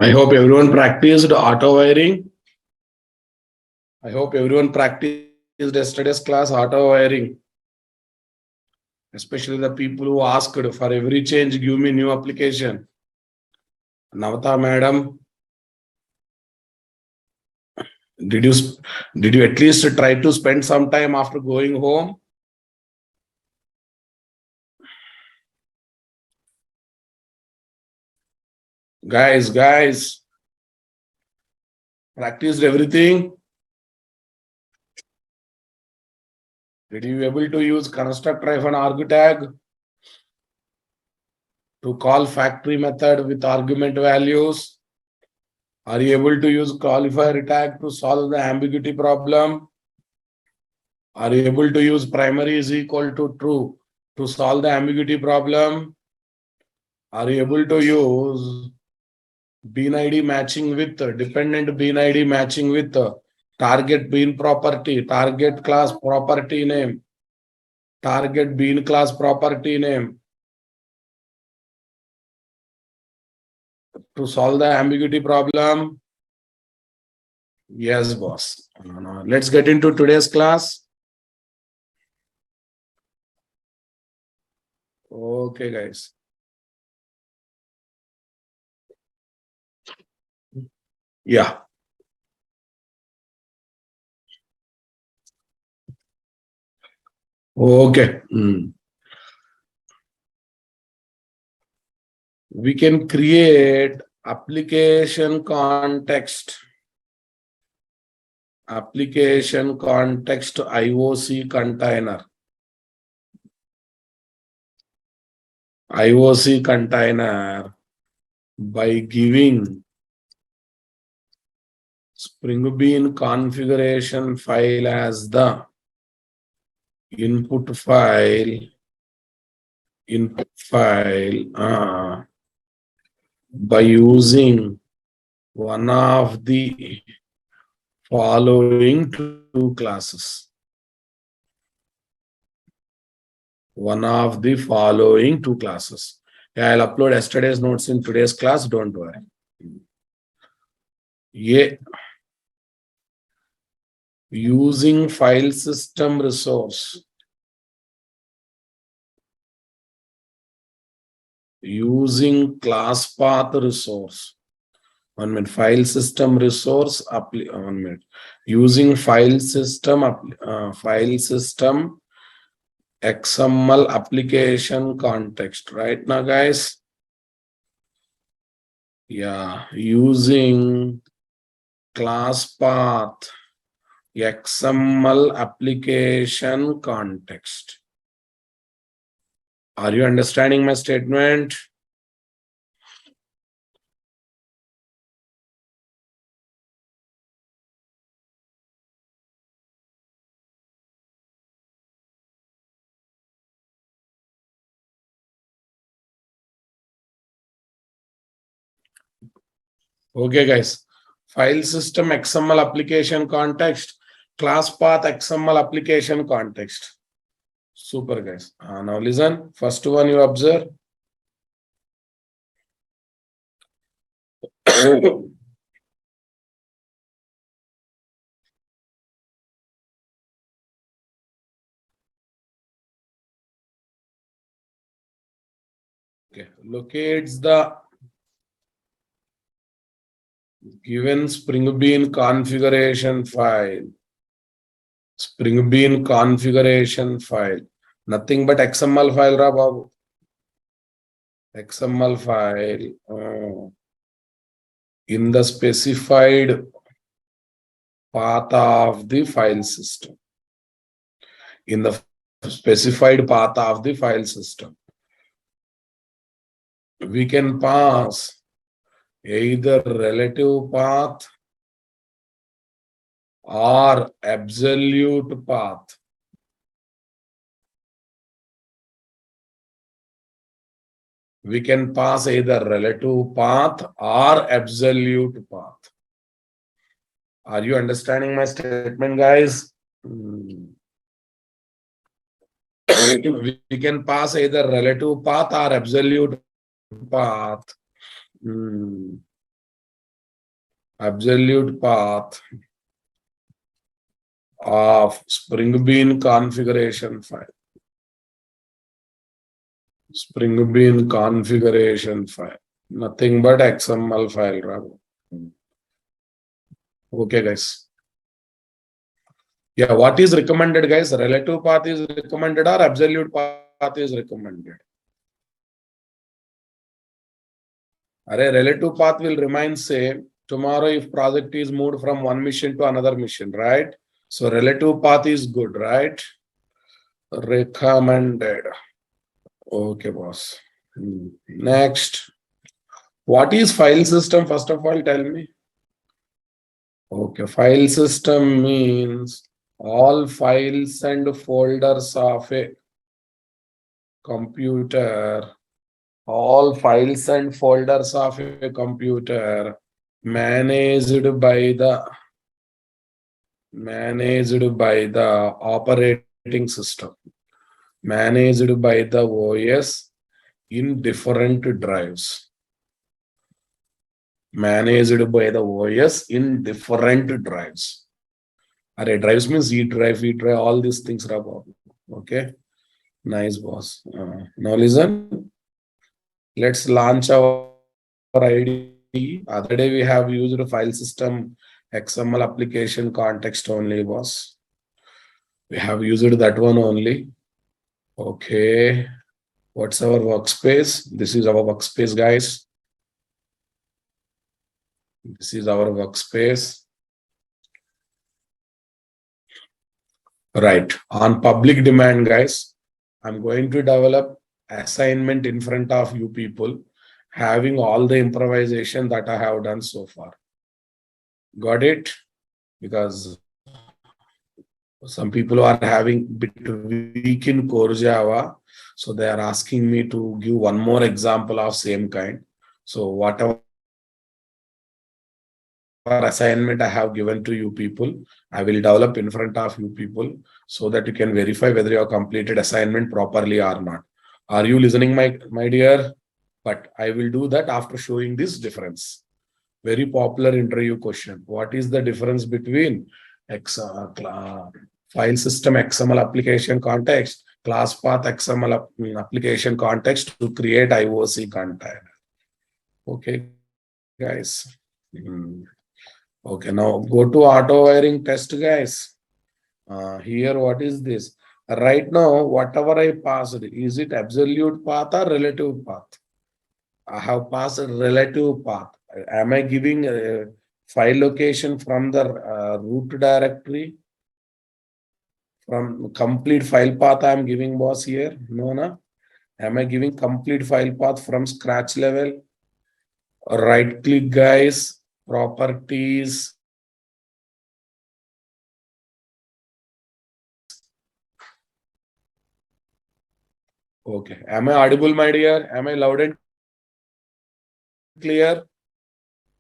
I hope everyone practiced auto wiring. I hope everyone practiced yesterday's class auto wiring. Especially the people who asked for every change, give me new application. Navata madam, did you at least try to spend some time after going home? Guys, practiced everything? Did you able to use construct-arg tag to call factory method with argument values? Are you able to use qualifier tag to solve the ambiguity problem? Are you able to use primary is equal to true to solve the ambiguity problem? Are you able to use bean ID matching with dependent bean ID matching with target bean property, target class property name, target bean class property name to solve the ambiguity problem? Yes, boss. Let's get into today's class. Okay, guys. Yeah. Okay. We can create application context IOC container. IOC container by giving Spring Bean configuration file as the input file by using one of the following two classes. One of the following two classes. Yeah, I'll upload yesterday's notes in today's class, don't worry. Yeah. Using file system resource. Using class path resource. 1 minute. File system resource. 1 minute. Using file system XML application context. Right now, guys? Yeah. Using class path XML application context. Are you understanding my statement? Okay, guys. File system XML application context, class path XML application context. Super, guys. Now listen. First one you observe. Okay. Locates the given Spring Bean configuration file. Spring Bean configuration file. Nothing but XML file, ra babu. XML file in the specified path of the file system. In the specified path of the file system. We can pass either relative path or absolute path. we can pass either relative path or absolute path. Are you understanding my statement, guys? We can pass either relative path or absolute path. Absolute path of Spring Bean configuration file. Spring Bean configuration file. Nothing but XML file, Ragu. Okay, guys. Yeah, what is recommended, guys? Relative path is recommended or absolute path is recommended? Relative path will remain same tomorrow if project is moved from one mission to another mission, right? So relative path is good, right? Recommended. Okay, boss. Next. What is file system? First of all, tell me. Okay, file system means all files and folders of a computer. All files and folders of a computer managed by the operating system, managed by the OS in different drives. Managed by the OS in different drives. Drives means E drive, all these things are about. Okay. Nice, boss. Now listen. Let's launch our IDE. Other day we have used a file system XML application context only, boss. We have used that one only. Okay. What's our workspace? This is our workspace, guys. This is our workspace. Right. On public demand, guys, I'm going to develop assignment in front of you people, having all the improvisation that I have done so far. Got it? Because some people are having bit weak in core Java, so they are asking me to give one more example of same kind. So whatever assignment I have given to you people, I will develop in front of you people so that you can verify whether you have completed assignment properly or not. Are you listening, my dear? But I will do that after showing this difference. Very popular interview question. What is the difference between file system XML application context, class path XML application context to create IOC container? Okay, guys. Okay, now go to auto wiring test, guys. Here, what is this? Right now, whatever I passed, is it absolute path or relative path? I have passed a relative path. Am I giving a file location from the root directory? From complete file path I am giving, boss, here? No, no. Am I giving complete file path from scratch level? Right click, guys, properties. Okay. Am I audible, my dear? Am I loud and clear?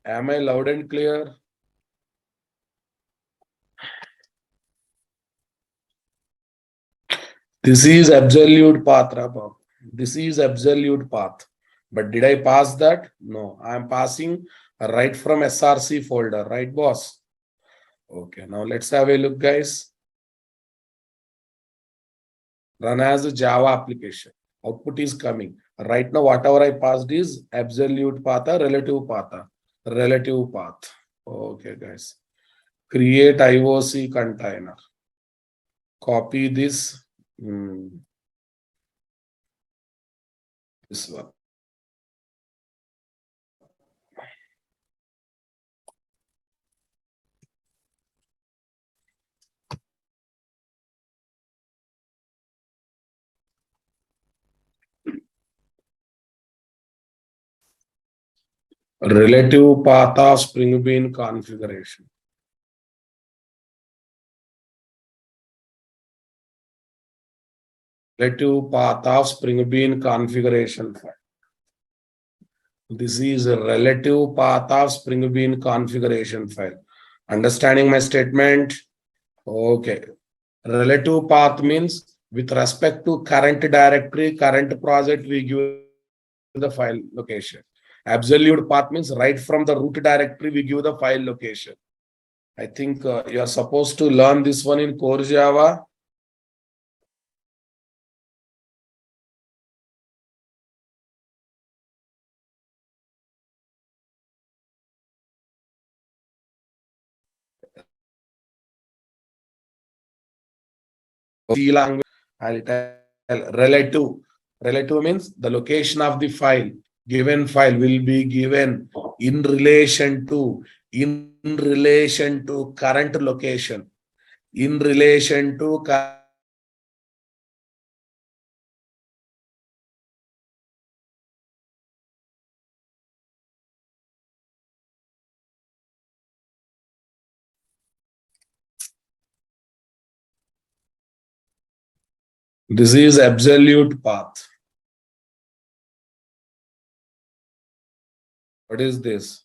Am I loud and clear? This is absolute path, Rabab. This is absolute path. But did I pass that? No. I am passing right from SRC folder, right, boss? Okay. Now let's have a look, guys. Run as a Java application. Output is coming. Right now, whatever I passed is absolute path or relative path. Relative path. Okay, guys. Create IOC container. Copy this. This one. Relative path of Spring Bean configuration. Relative path of Spring Bean configuration file. This is a relative path of Spring Bean configuration file. Understanding my statement? Okay. Relative path means with respect to current directory, current project, we give the file location. Absolute path means right from the root directory, we give the file location. I think you are supposed to learn this one in core Java. C language, I'll tell relative. Relative means the location of the file. Given file will be given in relation to current location. In relation to this is absolute path. What is this?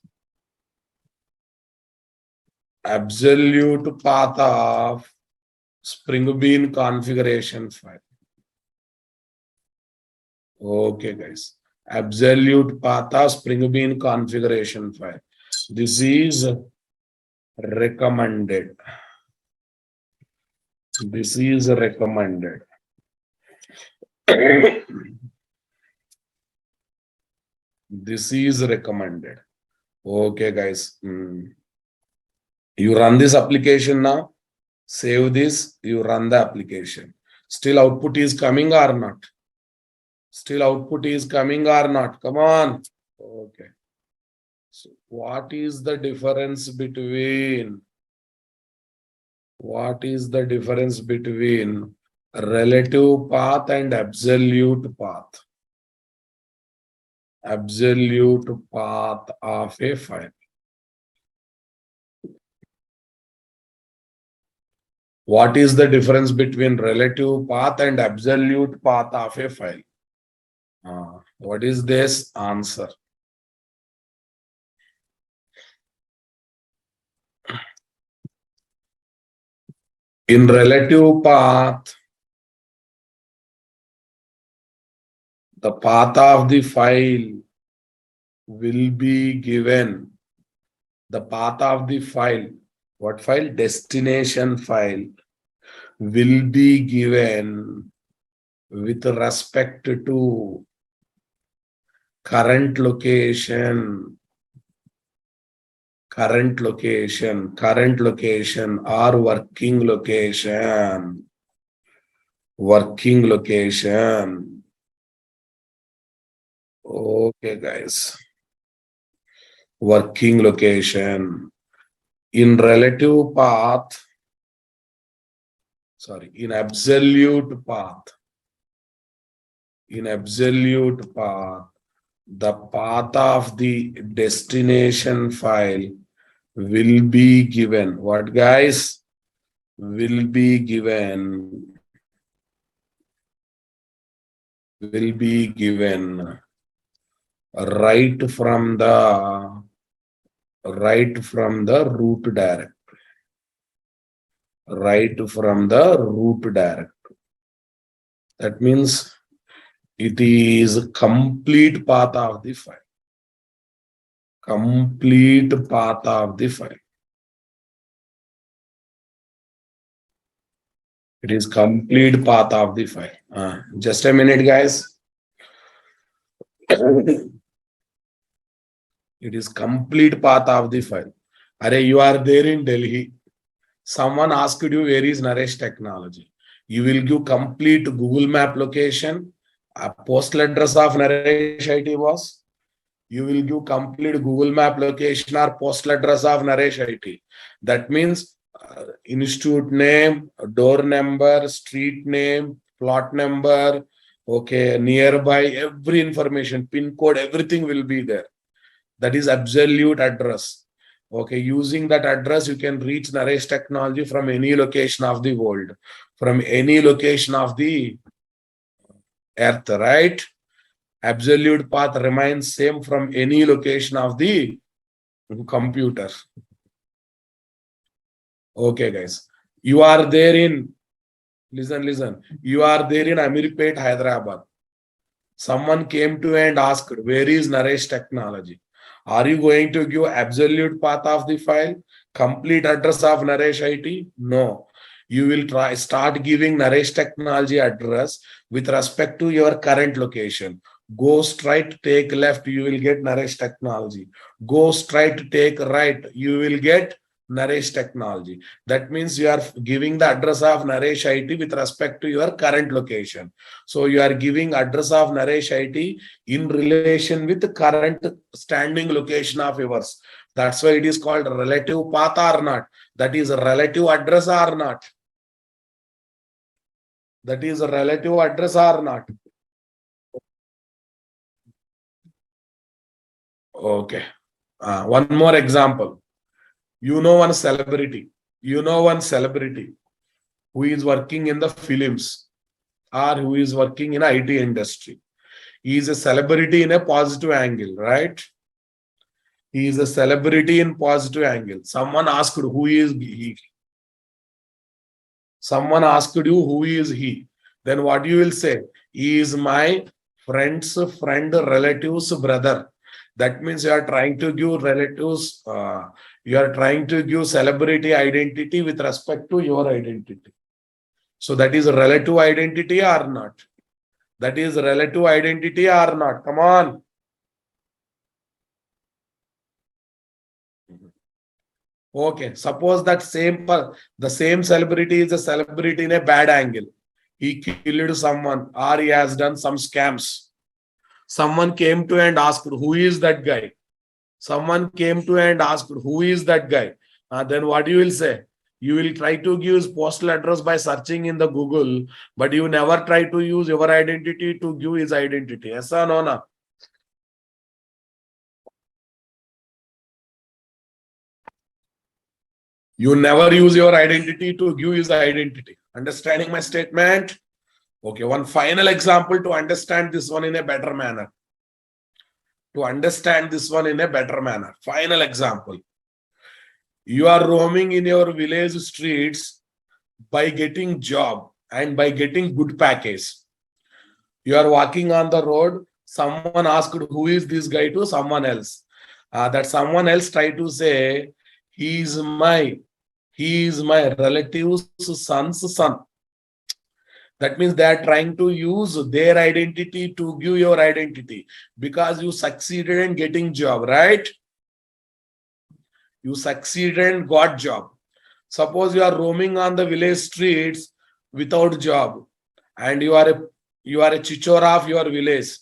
Absolute path of Spring Bean configuration file. Okay, guys. Absolute path of Spring Bean configuration file. This is recommended. This is recommended. This is recommended. Okay, guys. You run this application now. Save this. You run the application. Still output is coming or not? Still output is coming or not? Come on. Okay. So what is the difference between relative path and absolute path? Absolute path of a file. What is the difference between relative path and absolute path of a file? What is this answer? In relative path, the path of the file will be given. The path of the file, what file? Destination file will be given with respect to current location or working location. Okay, guys. Working location. In relative path, in absolute path, the path of the destination file will be given. What, guys? Will be given right from the root directory. That means it is complete path of the file. It is complete path of the file. Just a minute, guys. It is complete path of the file. Array, you are there in Delhi. Someone asked you where is Naresh Technology. You will give complete Google Map location, a postal address of Naresh IT boss. You will give complete Google Map location or postal address of Naresh IT. That means institute name, door number, street name, plot number, okay, nearby, every information, pin code, everything will be there. That is absolute address. Okay, using that address, you can reach Naresh Technology from any location of the world, from any location of the earth, right? Absolute path remains same from any location of the computer. Okay, guys. You are there in, listen. You are there in Amirpet, Hyderabad. Someone came to and asked, where is Naresh Technology? Are you going to give absolute path of the file, complete address of Naresh IT? No. You will start giving Naresh Technology address with respect to your current location. Go straight, take left, you will get Naresh Technology. Go straight, take right, you will get Naresh Technology. That means you are giving the address of Naresh IT with respect to your current location. So you are giving address of Naresh IT in relation with the current standing location of yours. That's why it is called relative path or not. That is a relative address or not. That is a relative address or not. Okay. One more example. You know one celebrity. You know one celebrity who is working in the films or who is working in IT industry. He is a celebrity in a positive angle, right? He is a celebrity in positive angle. Someone asked who is he. Someone asked you who is he. Then what you will say? He is my friend's friend, relative's brother. That means you are trying to give relatives, you are trying to give celebrity identity with respect to your identity. So that is relative identity or not? That is relative identity or not? Come on. Okay, suppose that the same celebrity is a celebrity in a bad angle. He killed someone or he has done some scams. Someone came to and asked, who is that guy? Someone came to and asked, who is that guy? Then what you will say? You will try to give his postal address by searching in the Google, but you never try to use your identity to give his identity. Yes or no? Na? You never use your identity to give his identity. Understanding my statement? Okay, one final example to understand this one in a better manner. To understand this one in a better manner. Final example. You are roaming in your village streets by getting job and by getting good package. You are walking on the road. Someone asked, who is this guy to someone else? That someone else tried to say, he is my relative's son's son. That means they are trying to use their identity to give your identity because you succeeded in getting job, right? You succeeded and got job. Suppose you are roaming on the village streets without job and you are a chichora of your village.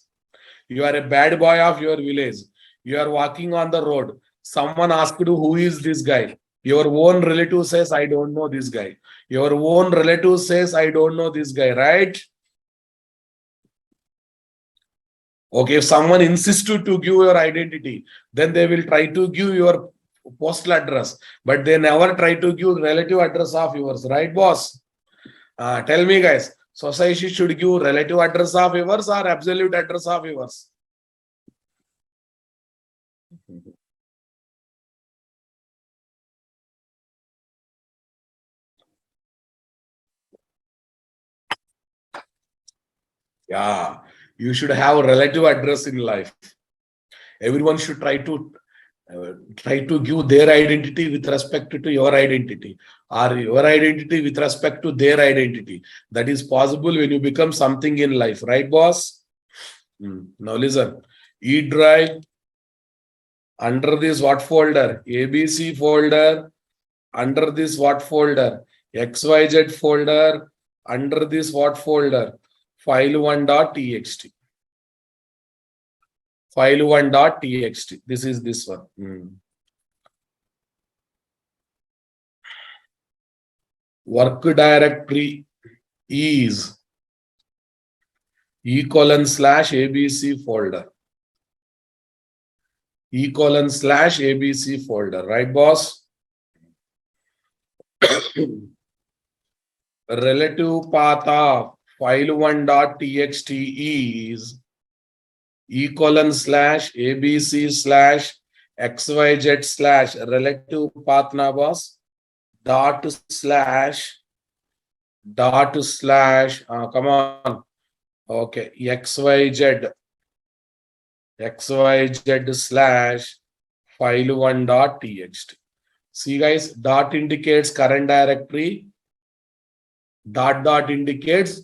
You are a bad boy of your village. You are walking on the road. Someone asked you, who is this guy? Your own relative says, I don't know this guy. Your own relative says, I don't know this guy, right? Okay, if someone insists to give your identity, then they will try to give your postal address, but they never try to give relative address of yours, right, boss? Tell me, guys, society should give relative address of yours or absolute address of yours? Yeah, you should have a relative address in life. Everyone should try to give their identity with respect to your identity, or your identity with respect to their identity. That is possible when you become something in life, right, boss? Now listen, E drive under this what folder? ABC folder. Under this what folder? XYZ folder. Under this what folder? File1.txt. File1.txt. This is this one. Work directory is E:/ABC folder. E:/ABC folder, right, boss? Relative path of file1.txt is E:/ABC/ XYZ/ relative path na boss, dot slash come on, okay, XYZ slash file1.txt. See guys, dot indicates current directory, dot indicates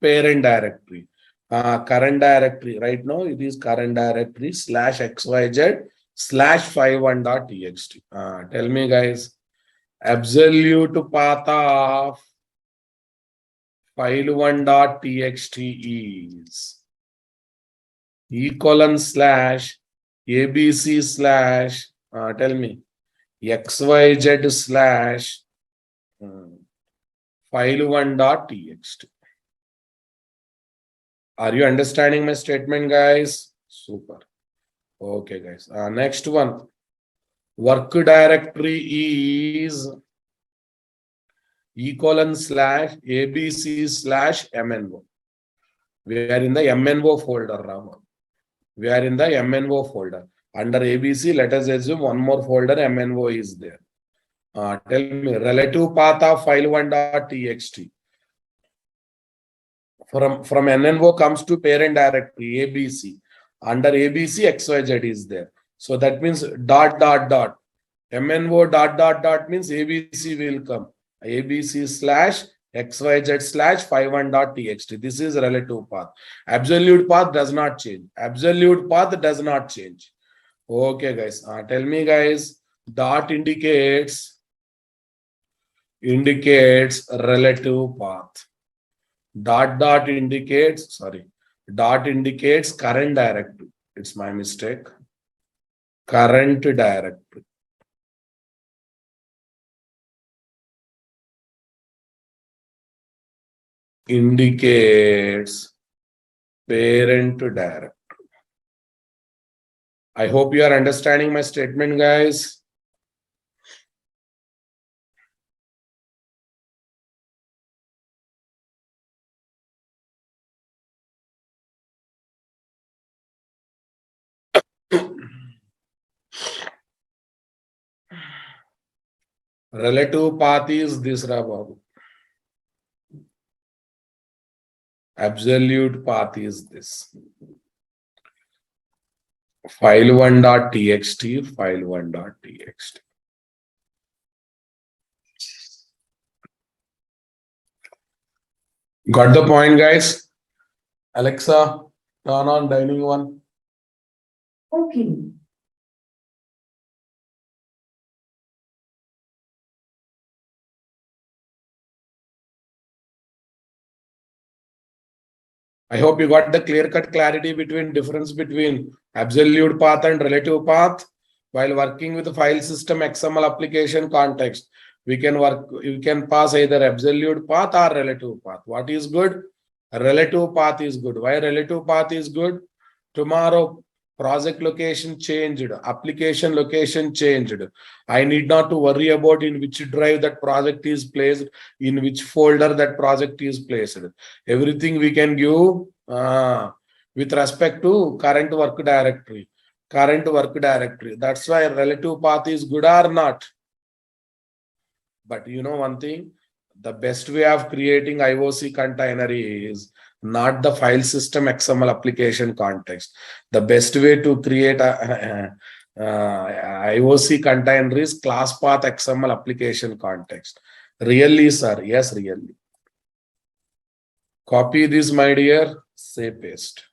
parent directory. Current directory right now it is current directory slash XYZ slash file1.txt. Tell me guys, absolute path of file1.txt is E:/ABC/ tell me XYZ slash file1.txt. Are you understanding my statement, guys? Super. Okay, guys. Next one. Work directory is E:/ABC/MNO. We are in the MNO folder, Rama. We are in the MNO folder. Under ABC, let us assume one more folder, MNO is there. Tell me, relative path of file1.txt. From NNO comes to parent directory, ABC. Under ABC, XYZ is there. So that means dot. MNO dot means ABC will come. ABC slash XYZ slash file1.txt. This is relative path. Absolute path does not change. Absolute path does not change. Okay, guys. Tell me, guys, dot indicates relative path. Dot indicates current directory. It's my mistake. Current directory. Indicates parent directory. I hope you are understanding my statement, guys. Relative path is this, Babu. Absolute path is this. File1.txt, file1.txt. Got the point, guys? Alexa, turn on dining one. Okay. I hope you got the clear-cut clarity between difference between absolute path and relative path. While working with the file system XML application context, we can pass either absolute path or relative path. What is good? Relative path is good. Why relative path is good? Tomorrow project location changed, application location changed. I need not to worry about in which drive that project is placed, in which folder that project is placed. Everything we can give with respect to current work directory. That's why relative path is good or not. But you know one thing, the best way of creating IOC container is not the file system XML application context. The best way to create a IOC container is class path XML application context. Really, sir? Yes, really. Copy this, my dear. Say paste.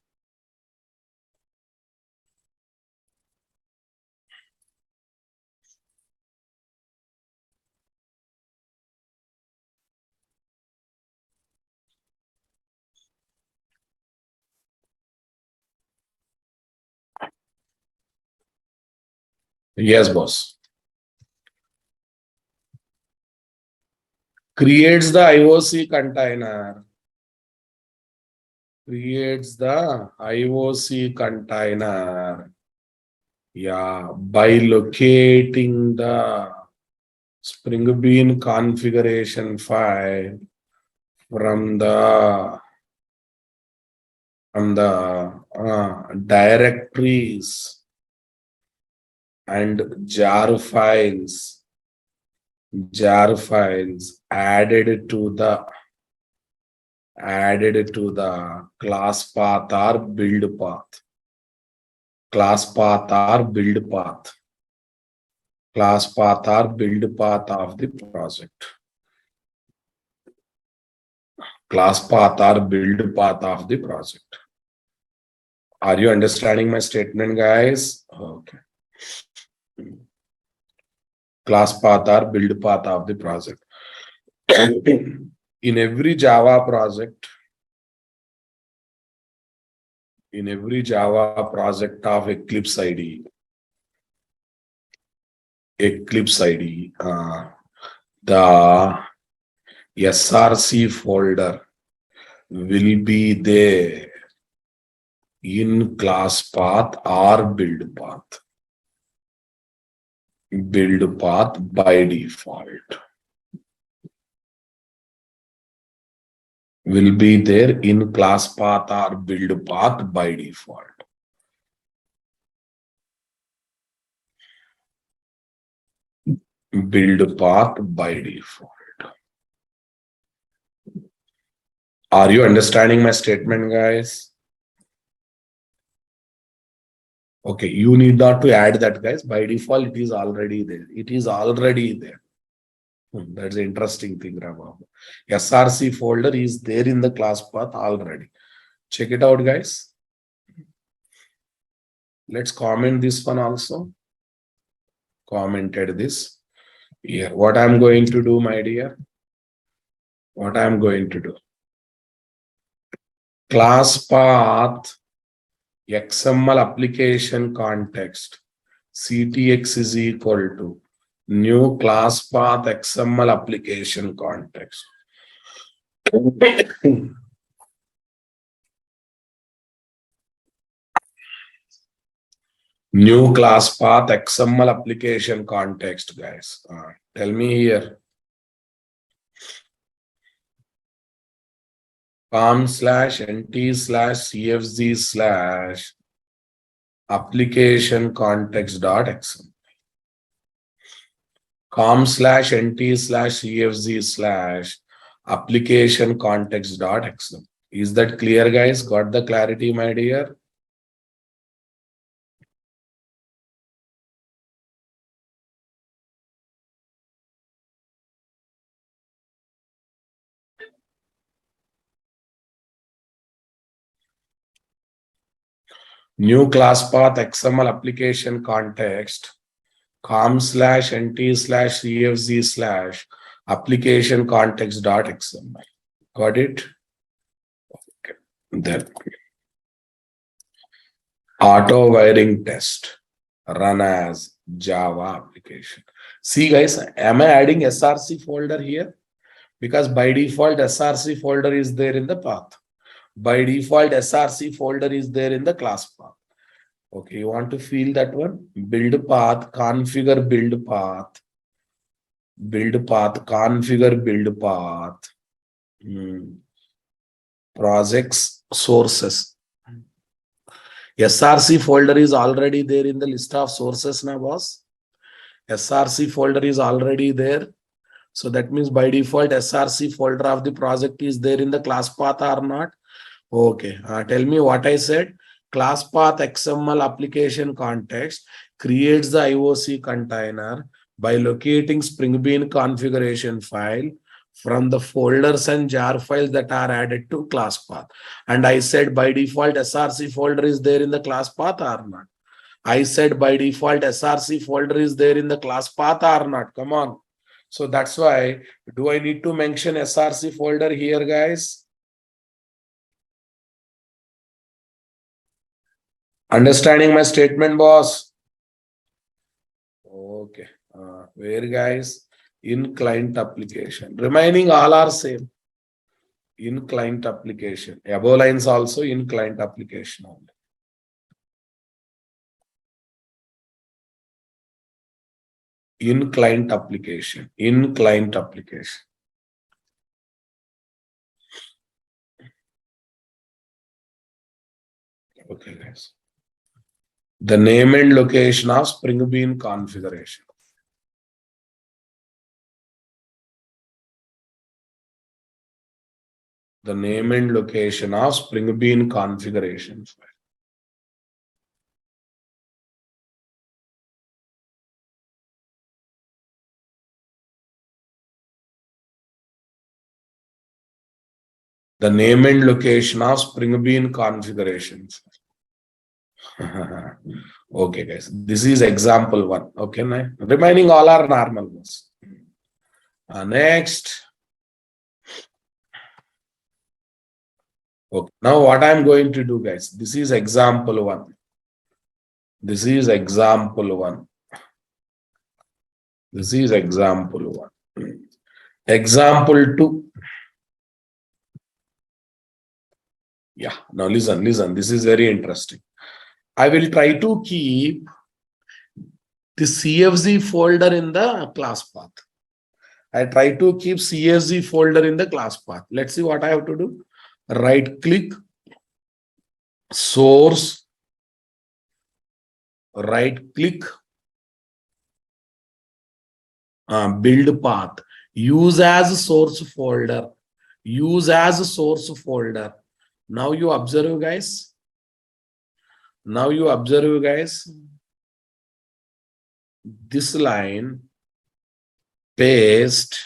Yes, boss. Creates the IOC container. Creates the IOC container. Yeah, by locating the Spring Bean configuration file from the from the directories and jar files added to the class path or build path. Class path or build path. Class path or build path of the project. Class path or build path of the project. Are you understanding my statement, guys? Okay. Class path or build path of the project. In every Java project, of Eclipse IDE, the SRC folder will be there in class path or build path. Build path by default will be there in class path or build path by default. Build path by default. Are you understanding my statement, guys? Okay, you need not to add that, guys. By default, it is already there. It is already there. That's the interesting thing, Rama. SRC folder is there in the class path already. Check it out, guys. Let's comment this one also. Commented this. Here, what I'm going to do, my dear? What I'm going to do? Class path XML application context CTX is equal to new class path XML application context. New class path XML application context, guys. Tell me here. com/nt/cfz/ application context.xml. com/nt/cfz/ application context.xml. Is that clear, guys? Got the clarity, my dear? New class path XML application context com/nt/cfz/ application context.xml. Got it? Okay. Then auto wiring test run as Java application. See, guys, am I adding SRC folder here? Because by default SRC folder is there in the path. By default SRC folder is there in the class path. Okay, you want to feel that one? Build path, configure build path. Build path, configure build path. Projects, sources. SRC folder is already there in the list of sources now, boss. SRC folder is already there. So that means by default SRC folder of the project is there in the class path or not? Okay, tell me what I said. Class path XML application context creates the IOC container by locating Spring Bean configuration file from the folders and jar files that are added to class path. And I said by default SRC folder is there in the class path or not? I said by default SRC folder is there in the class path or not? Come on. So that's why, do I need to mention SRC folder here, guys? Understanding my statement, boss? Okay. Where, guys? In client application. Remaining all are same. In client application. Above lines also in client application only. In client application. In client application. Okay, guys. The name and location of Spring Bean configuration. The name and location of Spring Bean configuration file. The name and location of Spring Bean configurations. Okay, guys. This is example one. Okay, now remaining all are normal ones. Next. Okay. Now what I'm going to do, guys, this is example one. This is example one. This is example one. Example two. Yeah, now listen. This is very interesting. I will try to keep the CFZ folder in the class path. I try to keep CFZ folder in the class path. Let's see what I have to do. Right click, source, right click, build path, use as source folder, use as source folder. Now you observe, guys. Now you observe, guys. This line, paste,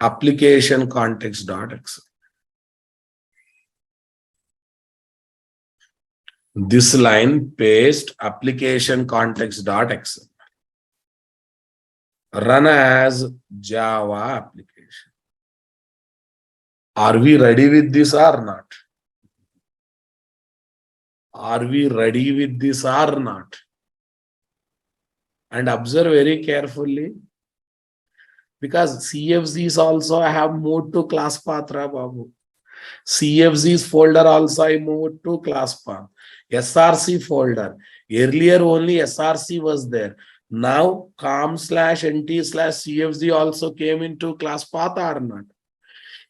application context.exe. This line, paste, application context.exe. Run as Java application. Are we ready with this or not? Are we ready with this or not? And observe very carefully, because CFZs also I have moved to class path, Babu. CFZs folder also I moved to class path. SRC folder. Earlier only SRC was there. Now com/nt/CFZ also came into class path or not?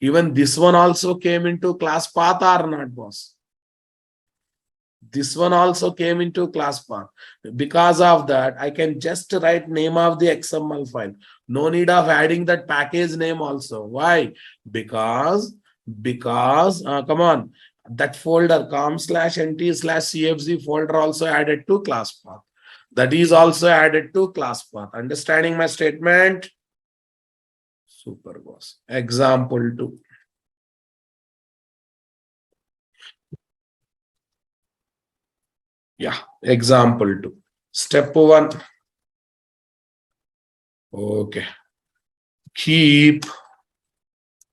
Even this one also came into class path or not, boss? This one also came into class path. Because of that, I can just write name of the XML file. No need of adding that package name also. Why? Because come on, that folder com/nt/CFZ folder also added to class path. That is also added to class path. Understanding my statement? Super, boss. Example 2. Yeah, example 2. Step 1. Okay. Keep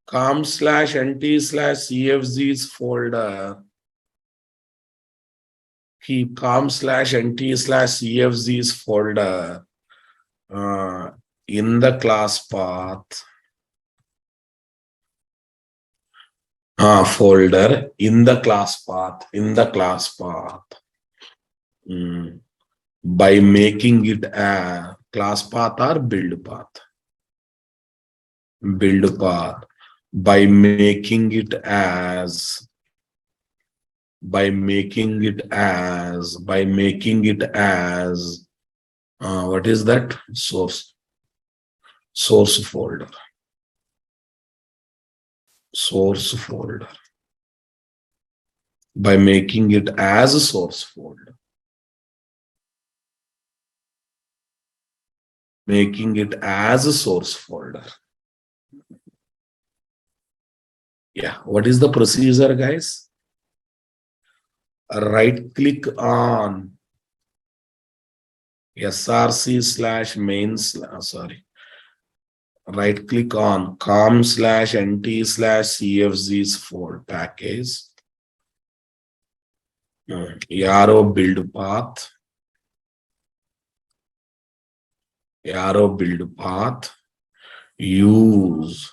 com/nt/CFZ's folder. Keep com/nt/CFZ's folder in the class path. Folder in the class path. By making it a class path or build path. Build path. By making it as what is that? Source folder. Source folder. By making it as a source folder. Making it as a source folder. Yeah, what is the procedure, guys? Right click on src/main, right click on com/nt/CFZ's folder package. Arrow build path. Arrow build path. Use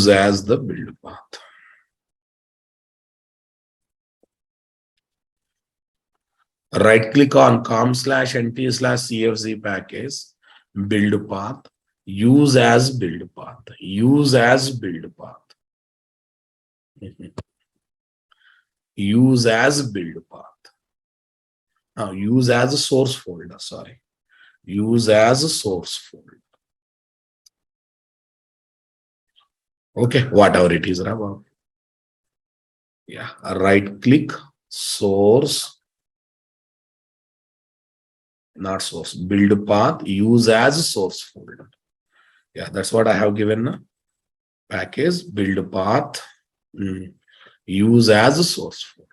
as the build path. Right click on com/nt/CFZ package, build path, use as build path. Use as build path. Now, use as a source folder, sorry. Use as a source folder. Okay, whatever it is, Rama. Yeah, right click, source, not source, build path, use as a source folder. Yeah, that's what I have given. Package, build path, use as a source folder.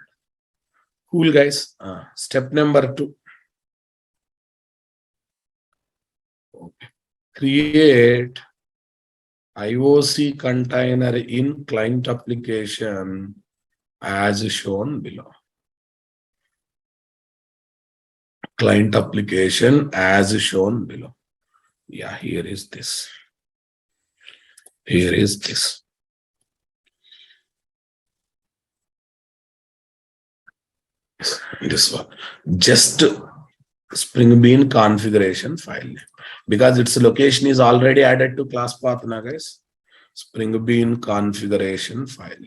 Cool, guys. Step number 2. Okay. Create IOC container in client application as shown below. Client application as shown below. Yeah, here is this. Here is this. This one. Just Spring Bean configuration file, because its location is already added to class path now, guys. Spring Bean configuration file.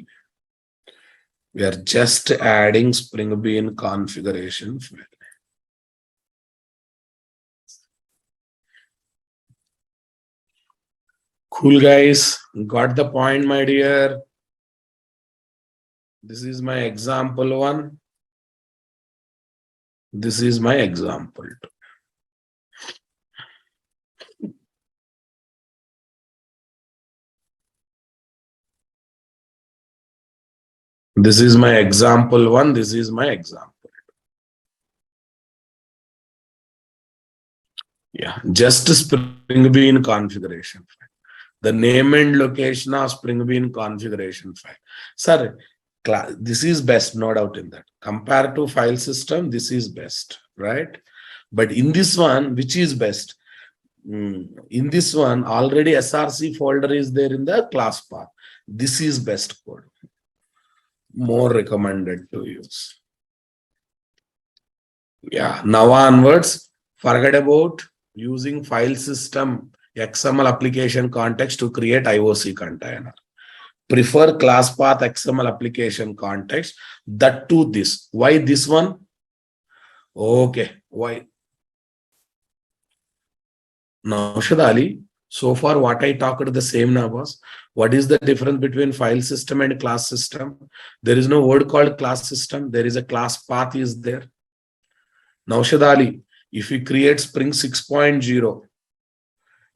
We are just adding Spring Bean configuration file. Cool, guys. Got the point, my dear? This is my example 1. This is my example 2. This is my example 1. This is my example. Yeah, just Spring Bean configuration file. The name and location of Spring Bean configuration file. Sir, this is best, no doubt in that. Compared to file system, this is best, right? But in this one, which is best? In this one, already SRC folder is there in the class path. This is best code. More recommended to use. Yeah, now onwards, forget about using file system XML application context to create IOC container. Prefer class path XML application context. That to this. Why this one? Okay, why? Now, Naushad Ali, so far what I talked the same now was, what is the difference between file system and class system? There is no word called class system. There is a class path is there. Now, Naushad Ali, if we create Spring 6.0,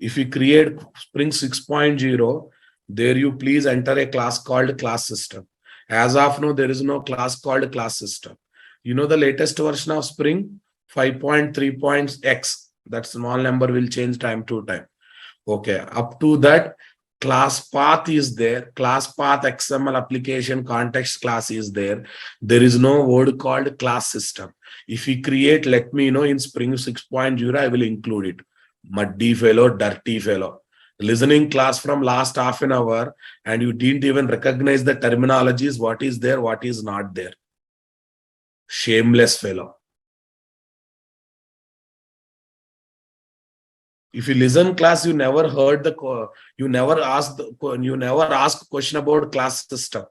if we create Spring 6.0, there you please enter a class called class system. As of now, there is no class called class system. You know the latest version of Spring 5.3.x. That small number will change time to time. Okay, up to that, class path is there. Class path XML application context class is there. There is no word called class system. If we create, let me know in Spring 6.0, I will include it. Muddy fellow, dirty fellow. Listening class from last half an hour and you didn't even recognize the terminologies, what is there, what is not there. Shameless fellow. If you listen class, you never heard you never asked question about class system.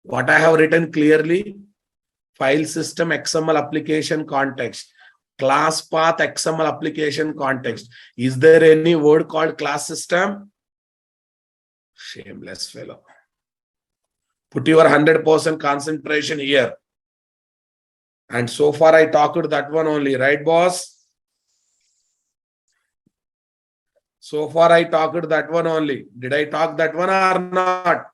What I have written clearly, file system XML application context, class path XML application context. Is there any word called class system? Shameless fellow. Put your 100% concentration here. And so far I talked that one only, right, boss? So far I talked that one only. Did I talk that one or not?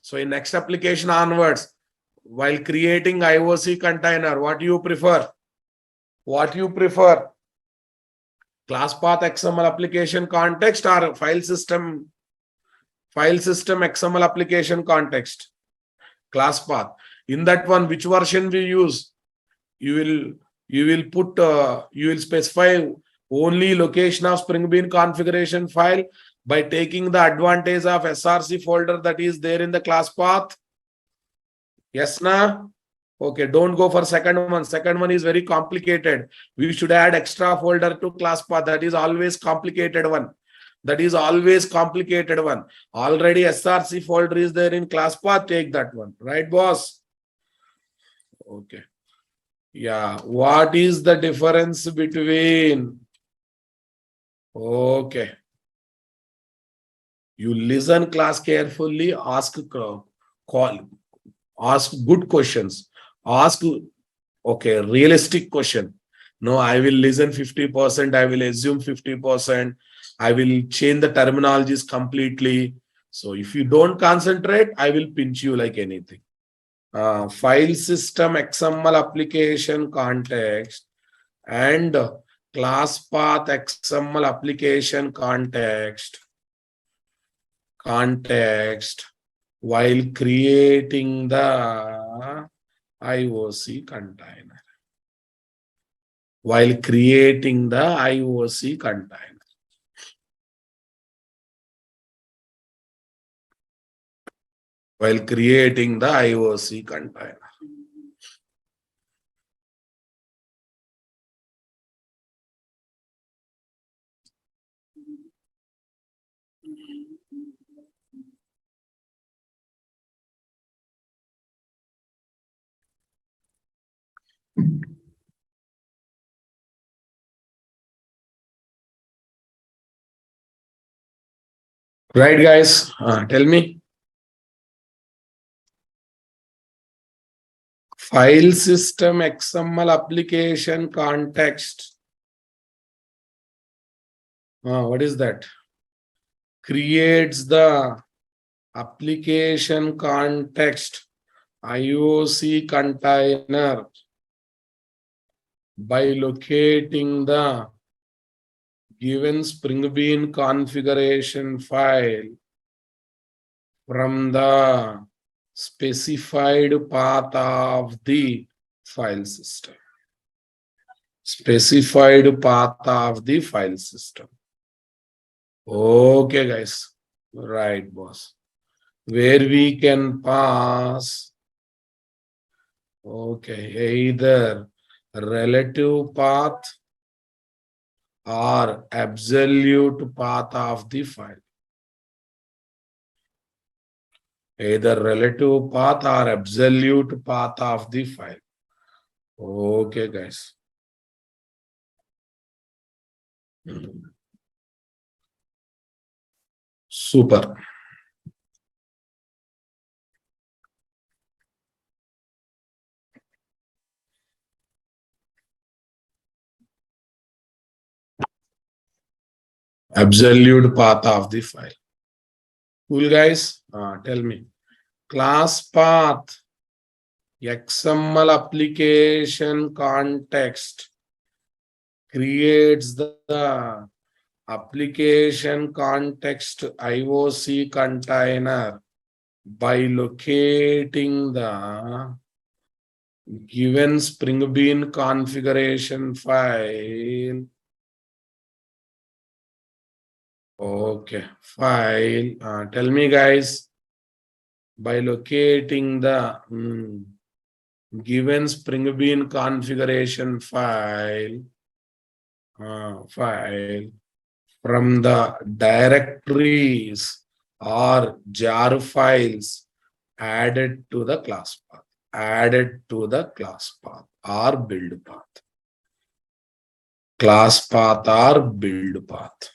So in next application onwards, while creating IOC container, what do you prefer? What you prefer? Class path XML application context or file system XML application context? Class path. In that one, which version we use? You will specify only location of Spring Bean configuration file by taking the advantage of SRC folder that is there in the class path. Yes, na? Okay, don't go for second one. Second one is very complicated. We should add extra folder to class path. That is always complicated one. That is always complicated one. Already SRC folder is there in class path. Take that one. Right, boss? Okay. Yeah. What is the difference between? Okay. You listen class carefully. Ask good questions. Ask okay realistic question. No, I will listen 50%. I will assume 50%. I will change the terminologies completely. So if you don't concentrate, I will pinch you like anything. File system XML application context and class path XML application context while creating the IOC container. While creating the IOC container. While creating the IOC container. Right, guys? Tell me. File system XML application context. What is that? Creates the application context IOC container by locating the given Spring Bean configuration file from the specified path of the file system. Specified path of the file system. Okay, guys. Right, boss. Where we can pass, okay, either relative path or absolute path of the file. Either relative path or absolute path of the file. Okay, guys. Super. Absolute path of the file. Cool, guys? Tell me. Class path XML application context creates the application context IOC container by locating the given Spring Bean configuration file. Okay, file. Tell me, guys, by locating the given Spring Bean configuration file, from the directories or jar files added to the class path, or build path. Class path or build path.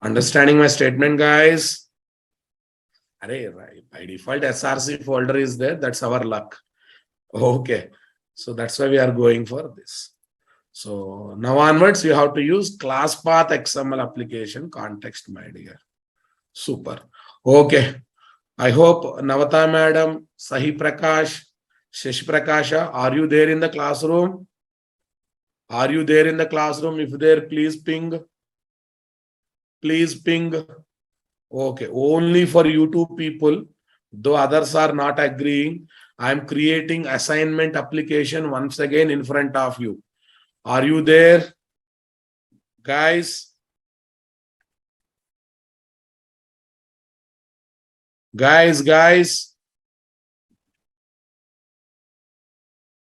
Understanding my statement, guys? Right. By default, SRC folder is there. That's our luck. Okay. So that's why we are going for this. So now onwards, you have to use class path XML application context, my dear. Super. Okay. I hope Navata madam, Sahi Prakash, Shashi Prakasha, are you there in the classroom? Are you there in the classroom? If there, please ping. Please ping. Okay. Only for you two people, though others are not agreeing, I am creating assignment application once again in front of you. Are you there, guys? Guys,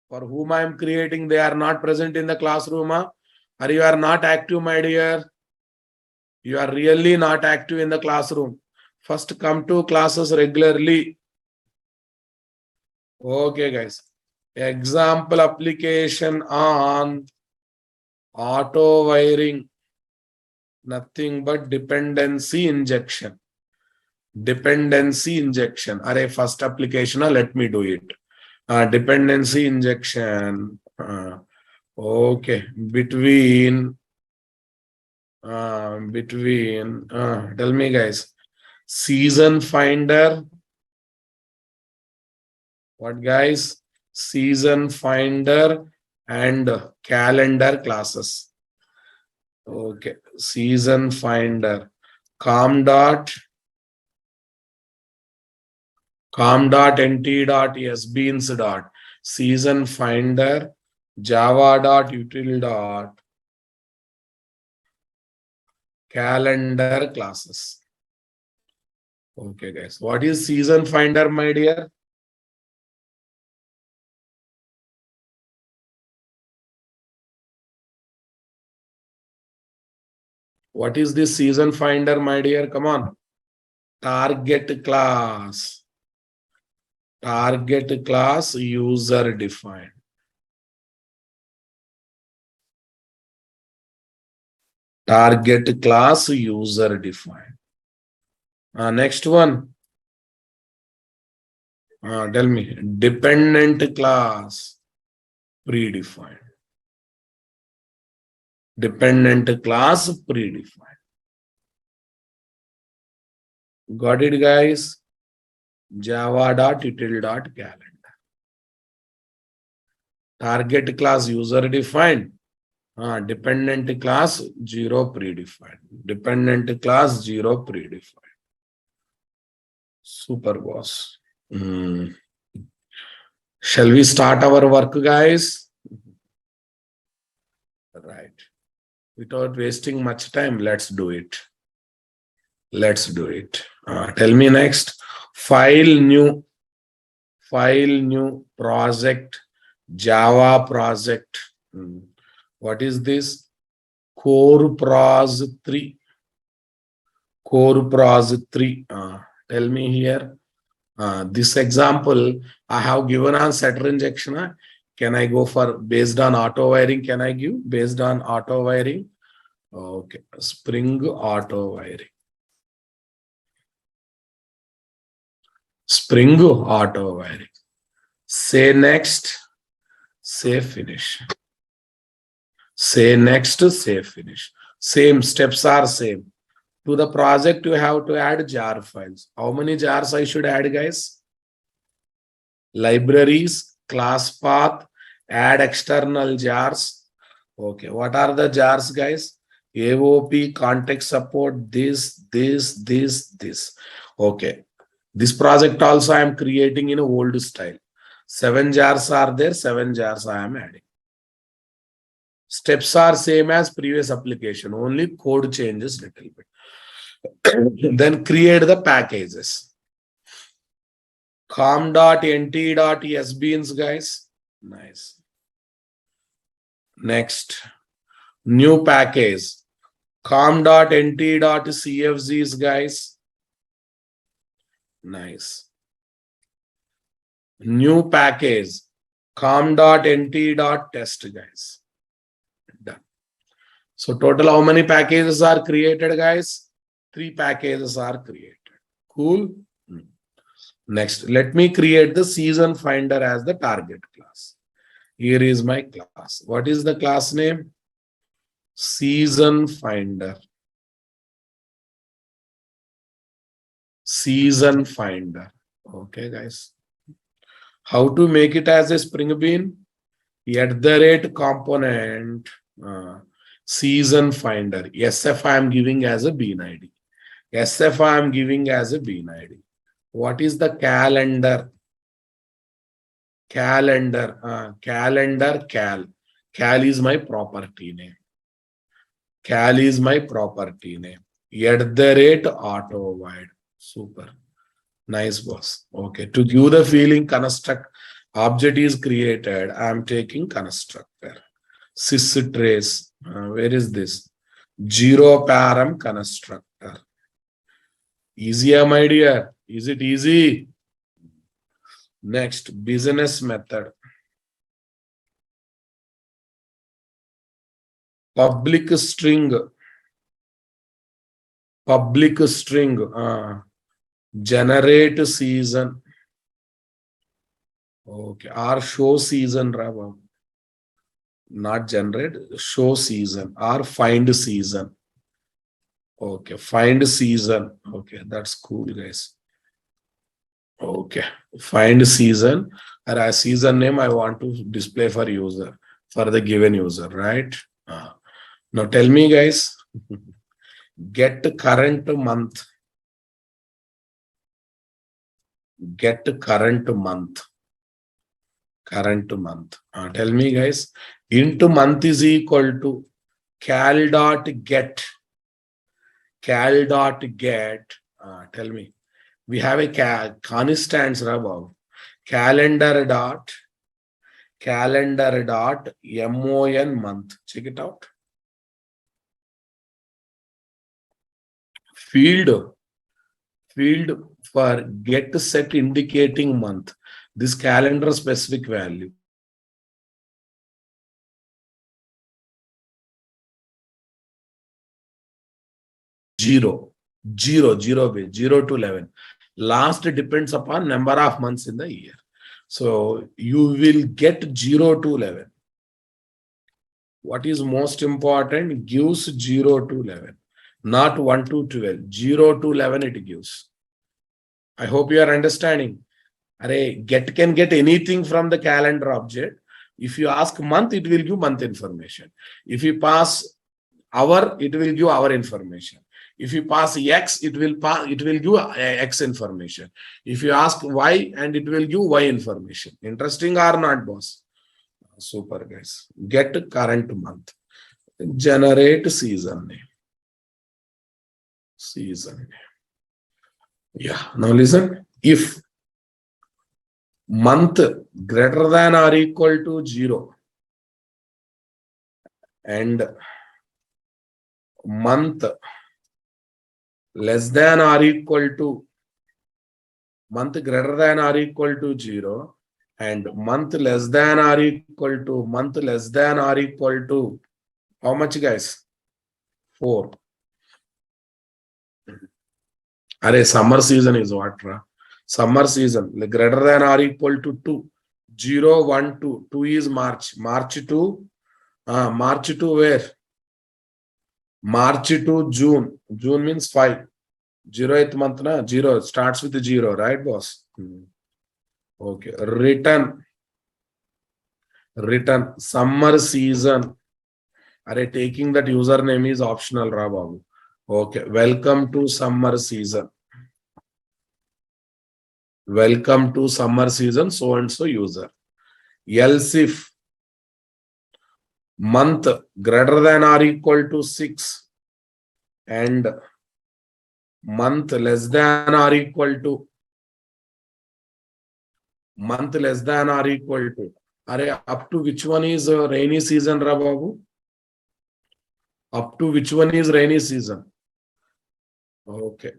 for whom I am creating, they are not present in the classroom. Or you are not active, my dear? You are really not active in the classroom. First, come to classes regularly. Okay, guys. Example application on auto wiring. Nothing but dependency injection. Dependency injection. Array first application, let me do it. Dependency injection. Okay. Between, tell me guys. Season finder. What guys? Season finder and calendar classes. Okay. Season finder. com.nt.sbeans dot season finder java.util dot calendar classes. Okay, guys. What is season finder, my dear? What is this season finder, my dear? Come on. Target class. Target class user defined. Target class user defined. Next one. Tell me. Dependent class predefined. Dependent class predefined. Got it, guys? Java.util.calendar. Target class user defined. Dependent class 0 predefined. Dependent class 0 predefined. Super boss. Shall we start our work, guys? Right. Without wasting much time, let's do it. Let's do it. Tell me next. File new project, Java project. What is this? Core Pros 3. Core Pros 3. Tell me here. This example I have given on setter injection. Can I go for based on auto wiring? Can I give based on auto wiring? Okay. Spring auto wiring. Spring auto wiring. Say next. Say finish. Say next. Say finish. Same steps are same. To the project, you have to add jar files. How many jars I should add, guys? Libraries, class path, add external jars. Okay, what are the jars, guys? AOP, context support, this. Okay, this project also I am creating in a old style. 7 jars are there, 7 jars I am adding. Steps are same as previous application, only code changes little bit. Then create the packages. com.nt.sbeans, guys. Nice. Next. New package. com.nt.cfgs, guys. Nice. New package. com.nt.test, guys. Done. So total how many packages are created, guys? 3 packages are created. Cool. Next, let me create the season finder as the target class. Here is my class. What is the class name? Season finder. Season finder. Okay, guys. How to make it as a Spring Bean? @component season finder. SF I am giving as a bean ID. SF I am giving as a bean ID. What is the calendar? Calendar. Calendar cal. Cal is my property name. Cal is my property name. @auto void. Super. Nice, boss. Okay. To give the feeling construct object is created, I am taking constructor. cis trace. Where is this? Zero param constructor. Easy, my dear. Is it easy? Next, business method. Public string. Public string. Generate season. Okay. Or show season, Rava. Not generate, show season or find season. Okay. Find season. Okay. That's cool, guys. Okay. Find season or a season name I want to display for user, for the given user, right? Now tell me, guys, get current month. Get current month. Current month. Tell me, guys, into month is equal to cal dot get. Cal dot get. Tell me. We have a constants above. Calendar dot mon month. Check it out. Field for get set indicating month. This calendar specific value. Zero to 11. Last depends upon number of months in the year. So you will get 0 to 11. What is most important? Gives 0 to 11, not 1 to 12. 0 to 11 it gives. I hope you are understanding. Get can get anything from the calendar object. If you ask month, it will give month information. If you pass hour, it will give hour information. If you pass X, it will give X information. If you ask Y, and it will give Y information. Interesting or not, boss? Super, guys. Get current month. Generate season name. Season name. Yeah. Now listen. If month greater than or equal to 0 and month less than or equal to, month greater than or equal to 0 and month less than or equal to how much, guys? 4. Summer season is what? Summer season greater than or equal to 2. 0, 1, 2. 2 is March. March to where? March to June. June means 5. 0th month, na? 0 starts with 0, right, boss? Okay. Written summer season. Taking that username is optional, Babu. Okay. Welcome to summer season. Welcome to summer season, so and so user. Else if month greater than or equal to 6 and month less than or equal to up to which one is rainy season, Babu? Up to which one is rainy season? Okay.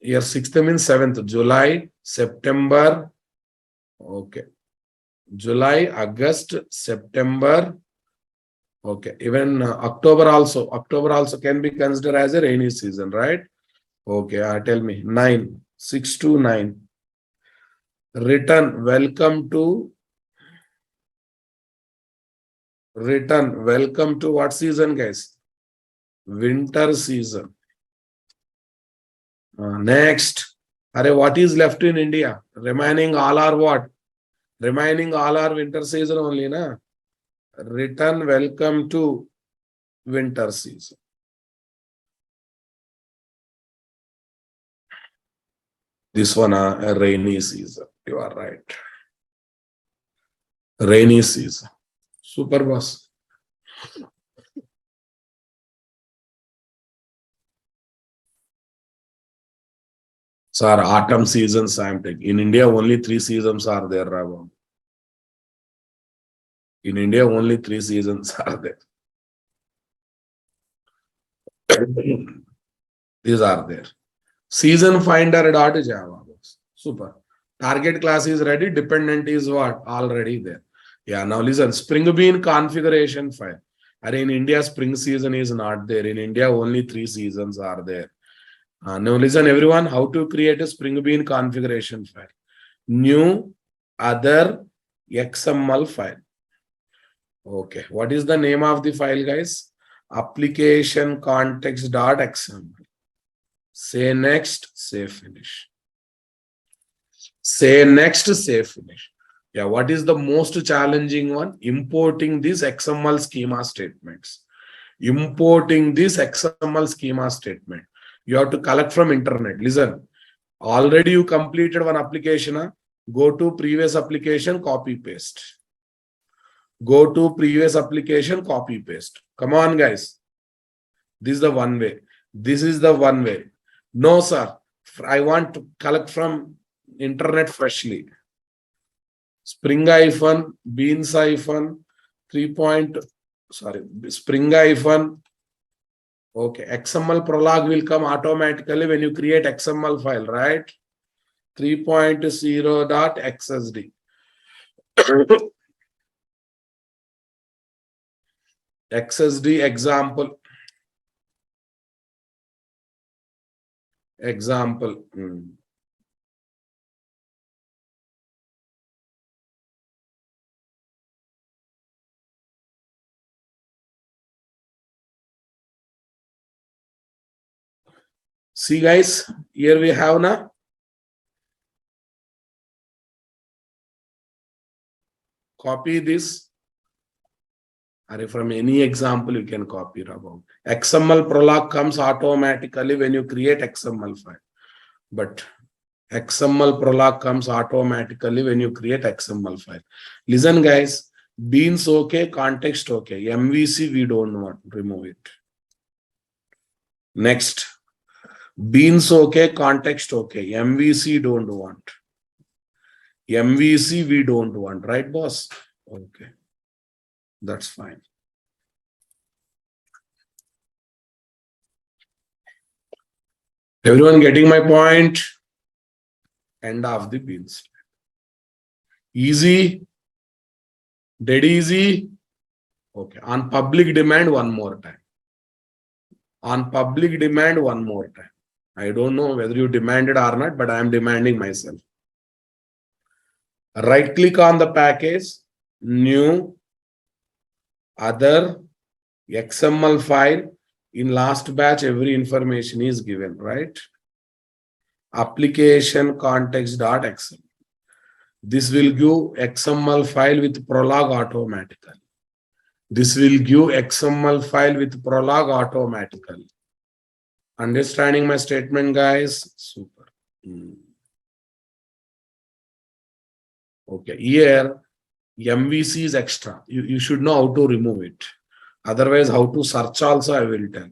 Here 6th means 7th. July, September. Okay. July, August, September. Okay. Even October also. October also can be considered as a rainy season, right? Okay. Tell me. 9. 6 to 9. Written. Welcome to what season, guys? Winter season. Next. What is left in India? Remaining all are what? Remaining all are winter season only, na? Written welcome to winter season. This one, a rainy season. You are right. Rainy season. Super, boss. Sir, autumn seasons I am taking. In India, only 3 seasons are there, Ravam. In India, only 3 seasons are there. These are there. Season finder dot Java. Super. Target class is ready. Dependent is what? Already there. Yeah. Now listen. Spring Bean configuration file. And in India, spring season is not there. In India, only 3 seasons are there. Now listen, everyone. How to create a Spring Bean configuration file? New other XML file. Okay. What is the name of the file, guys? Application context.xml. Say next, say finish. Say next, say finish. Yeah, what is the most challenging one? Importing these XML schema statements. Importing this XML schema statement. You have to collect from internet. Listen, already you completed one application. Go to previous application, copy paste. Go to previous application, copy paste. Come on, guys. This is the one way. This is the one way. No, sir. I want to collect from internet freshly. Spring hyphen, beans hyphen, 3 point, sorry, Spring hyphen. Okay, XML prolog will come automatically when you create XML file, right? 3.0.xsd. XSD example. Example. See, guys, here we have now. Copy this. Or from any example, you can copy it about. XML prolog comes automatically when you create XML file. But XML prolog comes automatically when you create XML file. Listen, guys, beans okay, context okay. MVC, we don't want, remove it. Next, beans okay, context okay. MVC don't want. MVC, we don't want, right, boss? Okay. That's fine. Everyone getting my point? End of the beans. Easy? Dead easy? Okay. On public demand, one more time. On public demand, one more time. I don't know whether you demanded or not, but I am demanding myself. Right click on the package, new, other, XML file. In last batch, every information is given, right? Application context.xml. This will give XML file with prolog automatically. This will give XML file with prolog automatically. Understanding my statement, guys? Super. Okay, here MVC is extra. You should know how to remove it. Otherwise, how to search also I will tell.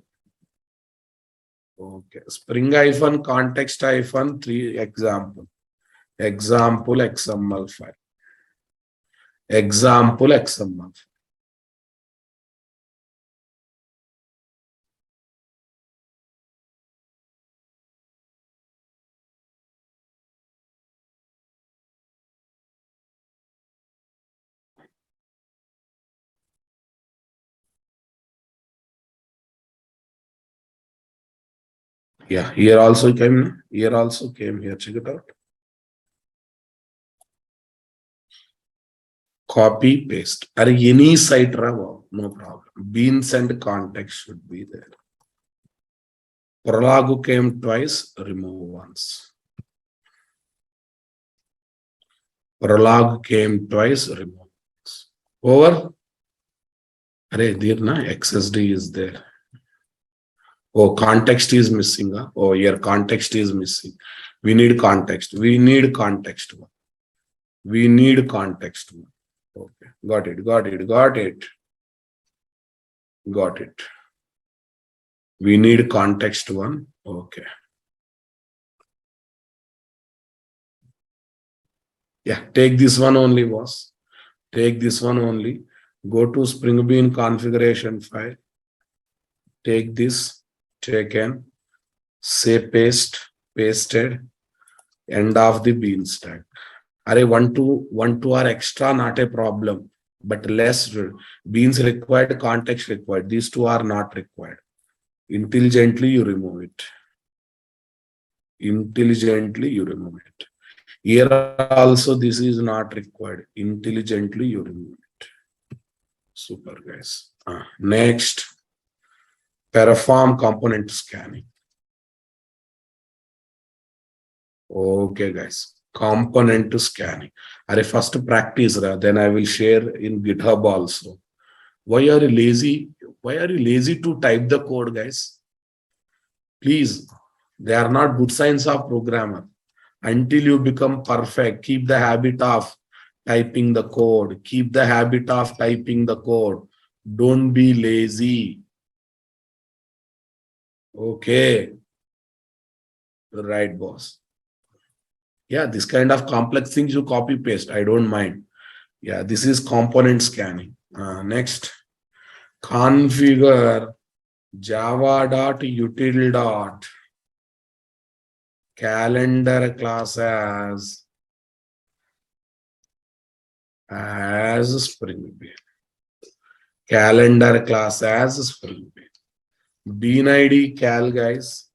Okay, Spring hyphen context hyphen 3 example. Example XML file. Example XML file. Yeah, here also came. Here also came. Here, check it out. Copy, paste. Or any site, no problem. Beans and context should be there. Prolog came twice, remove once. Prolog came twice, remove once. Over. Array, there na XSD is there. Oh, context is missing. Huh? Oh, here context is missing. We need context. We need context one. We need context one. Okay, got it, got it, got it. Got it. We need context one. Okay. Yeah, take this one only, boss. Take this one only. Go to Spring Bean configuration file. Take this, taken, say paste, pasted, end of the bean stack. Array 1 2 are extra, not a problem, but less beans required, context required. These two are not required. Intelligently you remove it. Intelligently you remove it. Here also this is not required. Intelligently you remove it. Super guys. Next, perform component scanning. Okay guys, component scanning. Array first practice, then I will share in GitHub also. Why are you lazy? Why are you lazy to type the code, guys? Please, they are not good signs of programmer. Until you become perfect, keep the habit of typing the code. Keep the habit of typing the code. Don't be lazy. Okay. Right, boss. Yeah, this kind of complex things you copy paste. I don't mind. Yeah, this is component scanning. Next, configure java.util. Calendar class as Spring Bean. Calendar class as Spring Bean. Bean ID cal guys.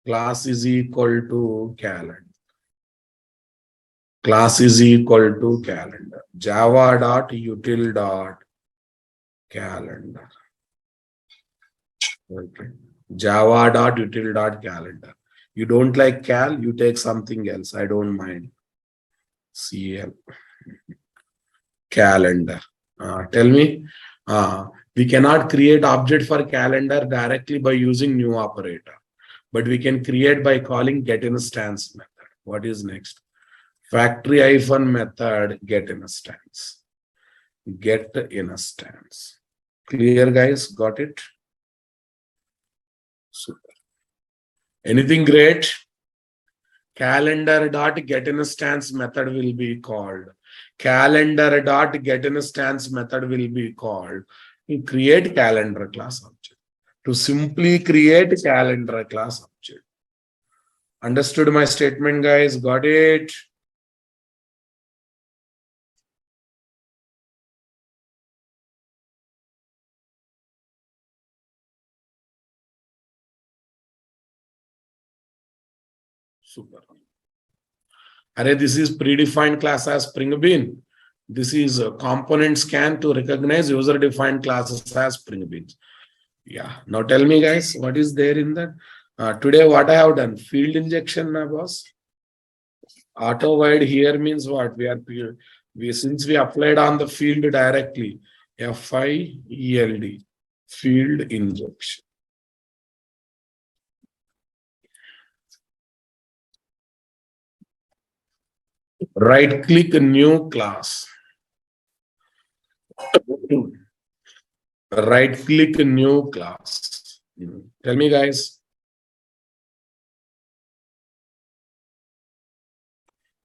Class is equal to calendar. Class is equal to calendar. Java.util.calendar. Okay. Java.util.calendar. You don't like cal, you take something else. I don't mind. CL. Calendar. Tell me. We cannot create object for calendar directly by using new operator, but we can create by calling getInstance method. What is next? Factory - method getInstance. GetInstance. Clear guys? Got it? Super. Anything great? Calendar.getInstance method will be called. Calendar.getInstance method will be called to create calendar class object. To simply create calendar class object. Understood my statement, guys? Got it? Super. Array, this is predefined class as Spring Bean. This is a component scan to recognize user-defined classes as Spring Beans. Yeah. Now tell me, guys, what is there in that? Today, what I have done? Field injection, my boss. Auto wide here means what? Since we applied on the field directly, FIELD, field injection. Right click new class. Right click new class. Tell me, guys.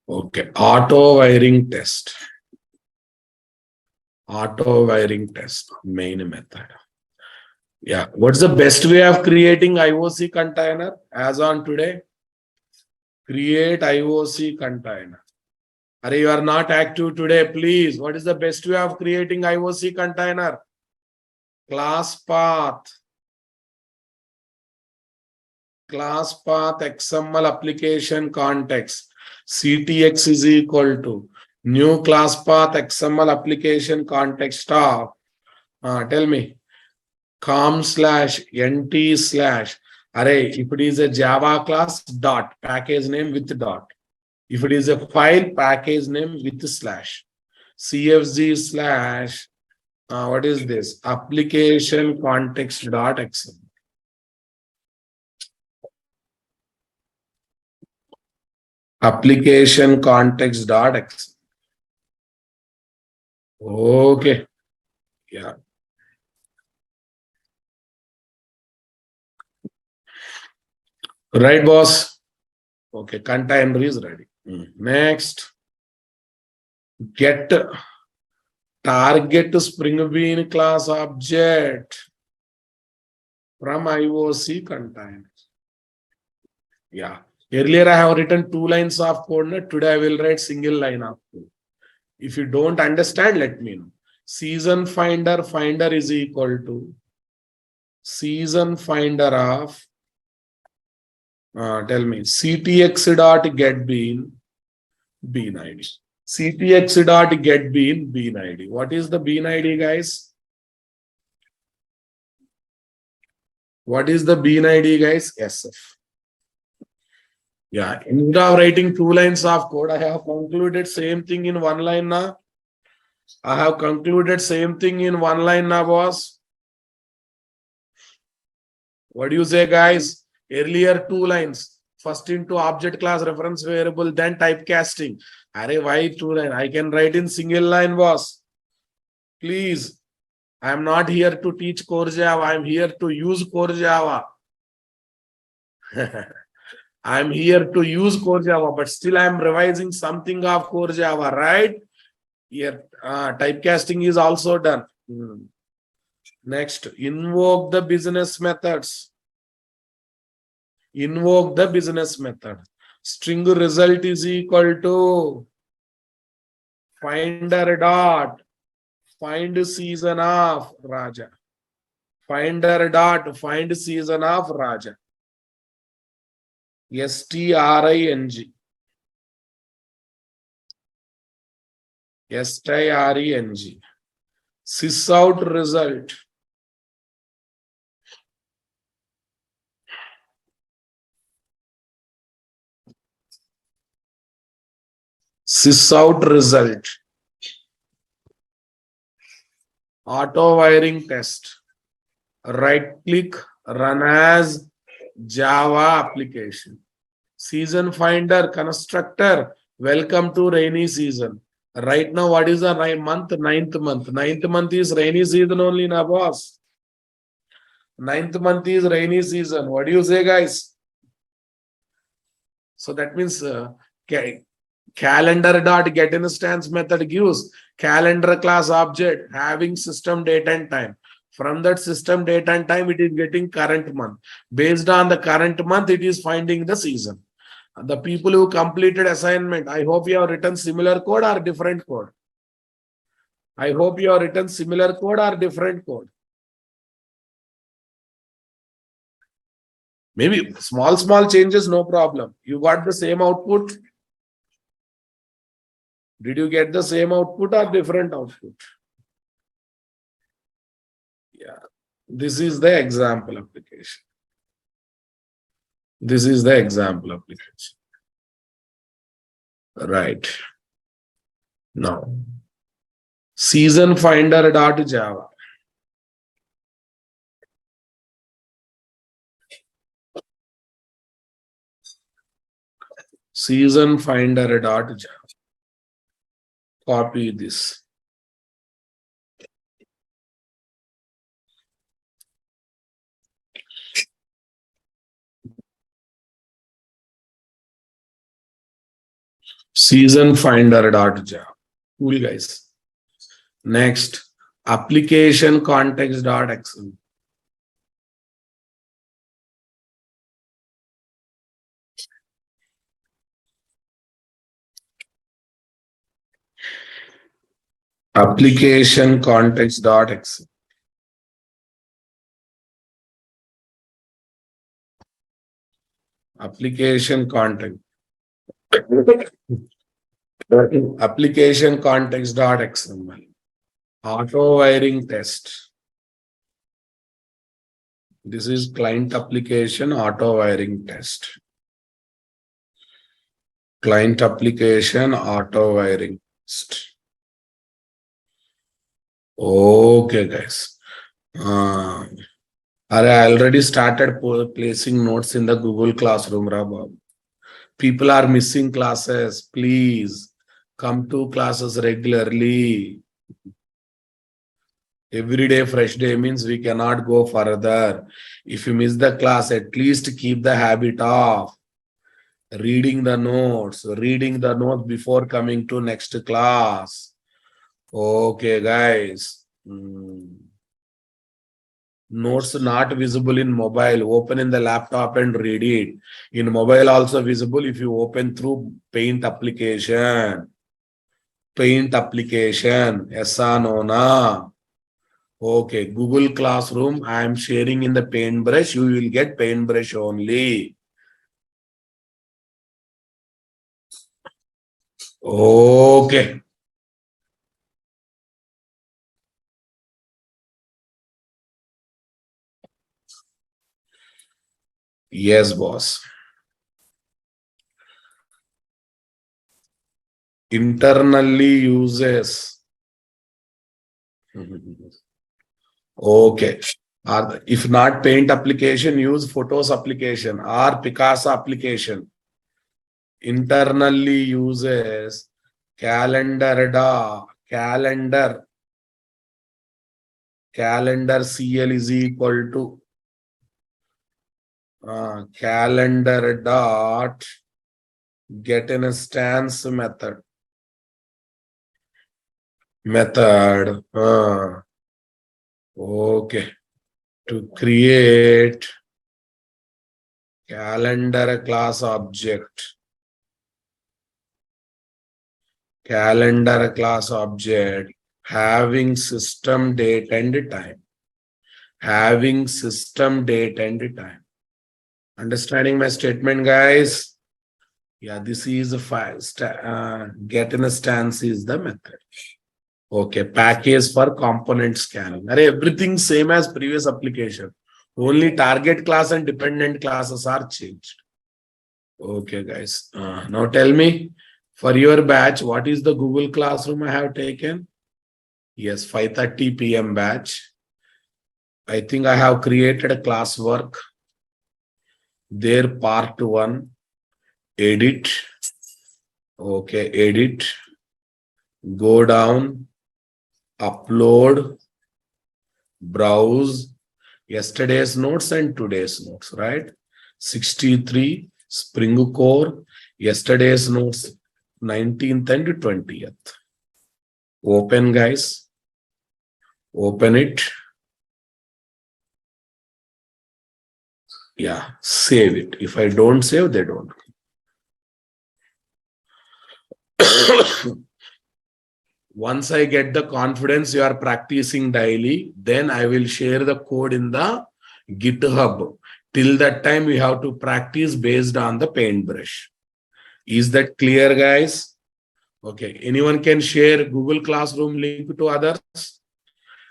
Okay, auto wiring test. Auto wiring test, main method. Yeah, what's the best way of creating IOC container as on today? Create IOC container. Array, you are not active today, please. What is the best way of creating IOC container? Class path. Class path XML application context. CTX is equal to new class path XML application context of, tell me, com/nt/ array. If it is a Java class, dot, package name with dot. If it is a file, package name with slash. CFG/, what is this? Application context.xml. Application context.xml. Okay. Yeah. Right, boss? Okay, container is ready. Next, get target Spring Bean class object from IOC container. Yeah. Earlier I have written 2 lines of code. Today I will write single line of code. If you don't understand, let me know. Season finder is equal to season finder of tell me ctx dot get bean id. Ctx dot get bean id. What is the bean id, guys? What is the bean id, guys? SF. Yeah, instead of writing 2 lines of code, I have concluded same thing in 1 line now. I have concluded same thing in 1 line now, boss. What do you say, guys? Earlier 2 lines. First into object class reference variable, then typecasting. Array, why 2 line? I can write in single line, boss. Please. I am not here to teach core Java. I am here to use core Java. I am here to use core Java, but still I am revising something of core Java, right? Here, typecasting is also done. Next, invoke the business methods. Invoke the business method. String result is equal to finder dot find season of Raja. Finder dot find season of Raja. string. string. Sysout result. Sysout result. Auto wiring test. Right click, run as Java application. Season finder constructor. Welcome to rainy season. Right now, what is the month? 9th month. 9th month is rainy season only, na boss. 9th month is rainy season. What do you say, guys? So that means calendar dot get instance method gives calendar class object having system date and time. From that system date and time, it is getting current month. Based on the current month, it is finding the season. The people who completed assignment, I hope you have written similar code or different code. I hope you have written similar code or different code. Maybe small changes, no problem. You got the same output. Did you get the same output or different output? Yeah. This is the example application. This is the example application. Right. Now, season finder dot Java. Season finder dot Java. Copy this. Season finder dot Java. Cool, guys. Next, application context dot XML. Application context dot XML. Application context. Application context dot XML. Auto wiring test. This is client application auto wiring test. Client application auto wiring test. Okay, guys. I already started placing notes in the Google Classroom, Rabab. People are missing classes. Please come to classes regularly. Every day, fresh day means we cannot go further. If you miss the class, at least keep the habit of reading the notes before coming to next class. Okay, guys. Notes not visible in mobile. Open in the laptop and read it. In mobile also visible if you open through Paint application. Paint application. Yes or no? Na? Okay. Google Classroom. I am sharing in the Paintbrush. You will get Paintbrush only. Okay. Yes, boss. Internally uses. Okay. If not Paint application, use Photos application or Picasa application. Internally uses calendar CL is equal to calendar dot get instance method. Okay, to create calendar class object. Calendar class object having system date and time. Having system date and time. Understanding my statement, guys? Yeah, this is a file. Get in a stance is the method. Okay, package for component scanning. Everything same as previous application. Only target class and dependent classes are changed. Okay, guys. Now tell me, for your batch, what is the Google Classroom I have taken? Yes, 5:30 p.m. batch. I think I have created a classwork. There, part 1, edit. Okay, edit. Go down, upload, browse yesterday's notes and today's notes, right? 63 Spring Core, yesterday's notes 19th and 20th. Open, guys. Open it. Yeah, save it. If I don't save, they don't. Once I get the confidence you are practicing daily, then I will share the code in the GitHub. Till that time, we have to practice based on the Paintbrush. Is that clear, guys? Okay. Anyone can share Google Classroom link to others?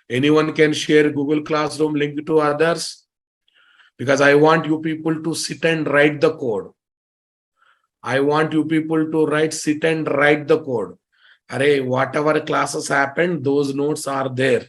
Anyone can share Google Classroom link to others? Because I want you people to sit and write the code. I want you people to sit and write the code. Array, whatever classes happened, those notes are there.